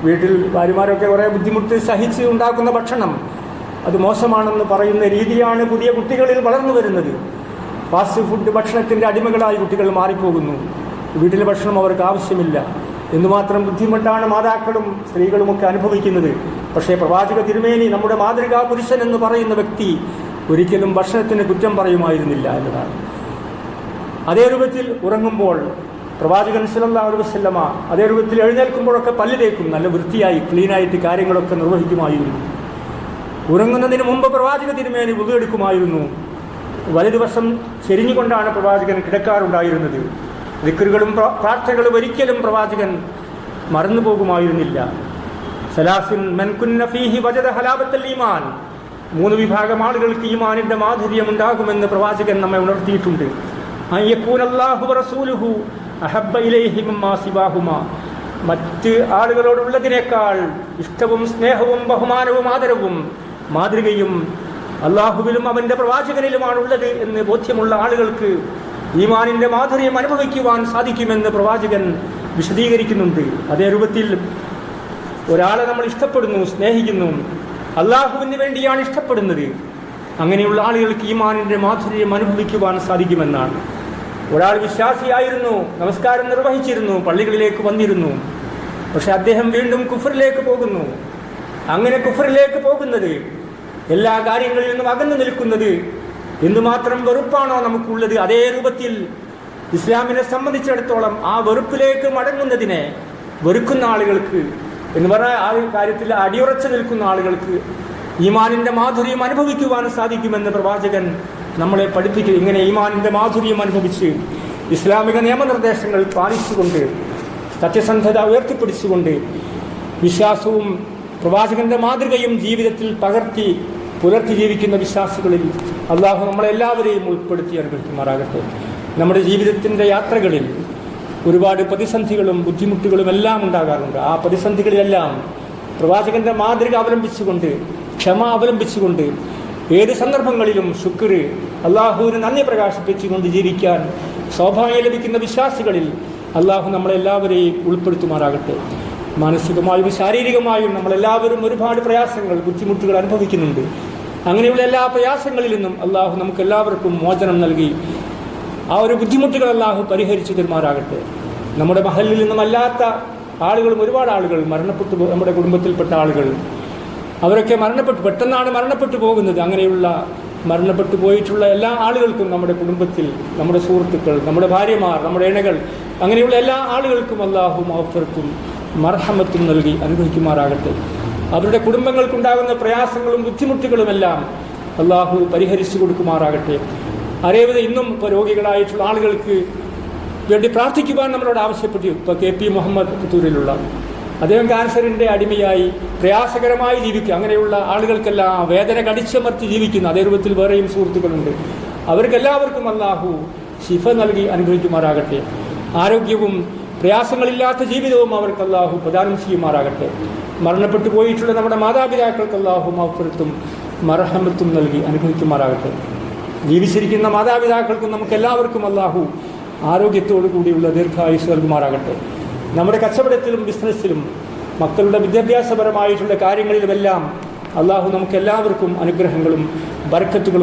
വീട്ടിൽ ഭാര്യമാരൊക്കെ കുറേ ബുദ്ധിമുട്ട് സഹിച്ച് ഉണ്ടാക്കുന്ന ഭക്ഷണം അത് മോശമാണെന്ന് പറയുന്ന രീതിയാണ് പുതിയ കുട്ടികളിൽ വളർന്നു വരുന്നത്. ഫാസ്റ്റ് ഫുഡ് ഭക്ഷണത്തിൻ്റെ അടിമകളായി കുട്ടികൾ മാറിപ്പോകുന്നു. വീട്ടിലെ ഭക്ഷണം അവർക്ക് ആവശ്യമില്ല. എന്തുമാത്രം ബുദ്ധിമുട്ടാണ് മാതാക്കളും സ്ത്രീകളുമൊക്കെ അനുഭവിക്കുന്നത്. പക്ഷേ പ്രവാചക തിരുമേനി, നമ്മുടെ മാതൃകാ പുരുഷൻ എന്ന് പറയുന്ന വ്യക്തി, ഒരിക്കലും ഭക്ഷണത്തിന് കുറ്റം പറയുമായിരുന്നില്ല എന്നതാണ്. അതേ രൂപത്തിൽ ഉറങ്ങുമ്പോൾ പ്രവാചകൻ സല്ലല്ലാഹു അലൈഹി വസല്ലമ അതേ രൂപത്തിൽ എഴുന്നേൽക്കുമ്പോഴൊക്കെ പല്ല് തേക്കും, നല്ല വൃത്തിയായി ക്ലീനായിട്ട് കാര്യങ്ങളൊക്കെ നിർവഹിക്കുമായിരുന്നു. ഉറങ്ങുന്നതിന് മുമ്പ് പ്രവാചക തിരുമേനി വുളു എടുക്കുമായിരുന്നു. വലതുവശം ചെരിഞ്ഞുകൊണ്ടാണ് പ്രവാചകൻ കിടക്കാറുണ്ടായിരുന്നത്. ദിക്റുകളും പ്രാർത്ഥനകളും ഒരിക്കലും പ്രവാചകൻ മറന്നു പോകുമായിരുന്നില്ല. സലാസുൻ മൻ കുന്ന ഫീഹി വജദ ഹലാബത്തൽ ഈമാൻ, 3 വിഭാഗം ആളുകൾക്ക് ഈമാനിന്റെ മാധുര്യം ഉണ്ടാകുമെന്ന് പ്രവാചകൻ നമ്മെ ഉണർത്തിയിട്ടുണ്ട്. അയ്യകൂനല്ലാഹു വറസൂലുഹു അഹബ്ബ ഇലൈഹി മിമ്മാ സിവാഹുമാ, മറ്റ് ആളുകളോടുള്ളതിനേക്കാൾ ഇഷ്ടവും സ്നേഹവും ബഹുമാനവും ആദരവും മാതൃകയും അള്ളാഹുവിലും അവൻ്റെ പ്രവാചകനിലുമാണുള്ളത് എന്ന് ബോധ്യമുള്ള ആളുകൾക്ക് ഈമാനിൻ്റെ മാധുര്യം അനുഭവിക്കുവാൻ സാധിക്കുമെന്ന് പ്രവാചകൻ വിശദീകരിക്കുന്നുണ്ട്. അതേ രൂപത്തിൽ ഒരാളെ നമ്മൾ ഇഷ്ടപ്പെടുന്നു, സ്നേഹിക്കുന്നു, അള്ളാഹുവിന് വേണ്ടിയാണ് ഇഷ്ടപ്പെടുന്നത്, അങ്ങനെയുള്ള ആളുകൾക്ക് ഈമാനിൻ്റെ മാധുര്യം അനുഭവിക്കുവാൻ സാധിക്കുമെന്നാണ്. ഒരാൾ വിശ്വാസിയായിരുന്നു, നമസ്കാരം നിർവഹിച്ചിരുന്നു, പള്ളികളിലേക്ക് വന്നിരുന്നു, പക്ഷെ അദ്ദേഹം വീണ്ടും കുഫറിലേക്ക് പോകുന്നു. അങ്ങനെ കുഫറിലേക്ക് പോകുന്നത്, എല്ലാ കാര്യങ്ങളിൽ നിന്നും അകന്നു നിൽക്കുന്നത് എന്തുമാത്രം വെറുപ്പാണോ നമുക്കുള്ളത്, അതേ രൂപത്തിൽ ഇസ്ലാമിനെ സംബന്ധിച്ചിടത്തോളം ആ വെറുപ്പിലേക്ക് മടങ്ങുന്നതിനെ വെറുക്കുന്ന ആളുകൾക്ക് എന്ന് പറഞ്ഞാൽ ആ കാര്യത്തിൽ അടിയുറച്ചു നിൽക്കുന്ന ആളുകൾക്ക് ഈമാനിൻ്റെ മാധുര്യം അനുഭവിക്കുവാൻ സാധിക്കുമെന്ന് പ്രവാചകൻ നമ്മളെ പഠിപ്പിക്കും. ഇങ്ങനെ ഈമാനിൻ്റെ മാധുര്യം അനുഭവിച്ച് ഇസ്ലാമിക നിയമനിർദ്ദേശങ്ങൾ പാലിച്ചുകൊണ്ട് സത്യസന്ധത ഉയർത്തിപ്പിടിച്ചുകൊണ്ട് വിശ്വാസവും പ്രവാചകന്റെ മാതൃകയും ജീവിതത്തിൽ പുലർത്തി ജീവിക്കുന്ന വിശ്വാസികളിൽ അള്ളാഹു നമ്മളെല്ലാവരെയും ഉൾപ്പെടുത്തി അനുഭവിക്കുമാറാകട്ടെ. നമ്മുടെ ജീവിതത്തിൻ്റെ യാത്രകളിൽ ഒരുപാട് പ്രതിസന്ധികളും ബുദ്ധിമുട്ടുകളും എല്ലാം ഉണ്ടാകാറുണ്ട്. ആ പ്രതിസന്ധികളിലെല്ലാം പ്രവാചകന്റെ മാതൃക അവലംബിച്ചുകൊണ്ട്, ക്ഷമ അവലംബിച്ചുകൊണ്ട്, ഏത് സന്ദർഭങ്ങളിലും ശുക്ർ, അള്ളാഹുവിന് നന്ദി പ്രകാശിപ്പിച്ചുകൊണ്ട് ജീവിക്കാൻ സൗഭാഗ്യം ലഭിക്കുന്ന വിശ്വാസികളിൽ അള്ളാഹു നമ്മളെല്ലാവരെയും ഉൾപ്പെടുത്തുമാറാകട്ടെ. മാനസികമായും ശാരീരികമായും നമ്മളെല്ലാവരും ഒരുപാട് പ്രയാസങ്ങൾ, ബുദ്ധിമുട്ടുകൾ അനുഭവിക്കുന്നുണ്ട്. അങ്ങനെയുള്ള എല്ലാ പ്രയാസങ്ങളിൽ നിന്നും അള്ളാഹു നമുക്കെല്ലാവർക്കും മോചനം നൽകി ആ ഒരു ബുദ്ധിമുട്ടുകൾ അള്ളാഹു പരിഹരിച്ചു തരുമാറാകട്ടെ. നമ്മുടെ മഹലിൽ നിന്നുമല്ലാത്ത ആളുകളും ഒരുപാട് ആളുകൾ മരണപ്പെട്ടു, നമ്മുടെ കുടുംബത്തിൽപ്പെട്ട ആളുകൾ അവരൊക്കെ പെട്ടെന്നാണ് മരണപ്പെട്ടു പോകുന്നത്. അങ്ങനെയുള്ള മരണപ്പെട്ടു പോയിട്ടുള്ള എല്ലാ ആളുകൾക്കും നമ്മുടെ കുടുംബത്തിൽ, നമ്മുടെ സുഹൃത്തുക്കൾ, നമ്മുടെ ഭാര്യമാർ, നമ്മുടെ ഇണകൾ, അങ്ങനെയുള്ള എല്ലാ ആളുകൾക്കും അള്ളാഹു മഗ്ഫിറത്തും മർഹമത്തും നൽകി അനുഗ്രഹിക്കുമാറാകട്ടെ. അവരുടെ കുടുംബങ്ങൾക്കുണ്ടാകുന്ന പ്രയാസങ്ങളും ബുദ്ധിമുട്ടുകളുമെല്ലാം അള്ളാഹു പരിഹരിച്ചു കൊടുക്കുമാറാകട്ടെ. അതേപോലെ ഇന്നും ഇപ്പോൾ രോഗികളായിട്ടുള്ള ആളുകൾക്ക് വേണ്ടി പ്രാർത്ഥിക്കുവാൻ നമ്മളോട് ആവശ്യപ്പെട്ടു. ഇപ്പോൾ KP മുഹമ്മദ് പുത്തൂരിലുള്ള അദ്ദേഹം ക്യാൻസറിൻ്റെ അടിമയായി പ്രയാസകരമായി ജീവിക്കുക. അങ്ങനെയുള്ള ആളുകൾക്കെല്ലാം വേദന കടിച്ചമർത്തി ജീവിക്കുന്ന അതേ രൂപത്തിൽ വേറെയും സുഹൃത്തുക്കളുണ്ട്. അവർക്കെല്ലാവർക്കും അള്ളാഹു ശിഫ നൽകി അനുഗ്രഹിക്കുമാറാകട്ടെ. ആരോഗ്യവും പ്രയാസങ്ങളില്ലാത്ത ജീവിതവും അവർക്ക് അള്ളാഹു പ്രദാനം ചെയ്യുമാറാകട്ടെ. മരണപ്പെട്ടു പോയിട്ടുള്ള നമ്മുടെ മാതാപിതാക്കൾക്ക് അള്ളാഹു മഗ്ഫിറത്തും മർഹമത്തും നൽകി അനുഗ്രഹിക്കുമാറാകട്ടെ. ജീവിച്ചിരിക്കുന്ന മാതാപിതാക്കൾക്കും നമുക്കെല്ലാവർക്കും അള്ളാഹു ആരോഗ്യത്തോടു കൂടിയുള്ള ദീർഘായുസ് നൽകുമാറാകട്ടെ. നമ്മുടെ കച്ചവടത്തിലും ബിസിനസ്സിലും മക്കളുടെ വിദ്യാഭ്യാസപരമായിട്ടുള്ള കാര്യങ്ങളിലുമെല്ലാം അള്ളാഹു നമുക്കെല്ലാവർക്കും അനുഗ്രഹങ്ങളും ബർക്കത്തുകളും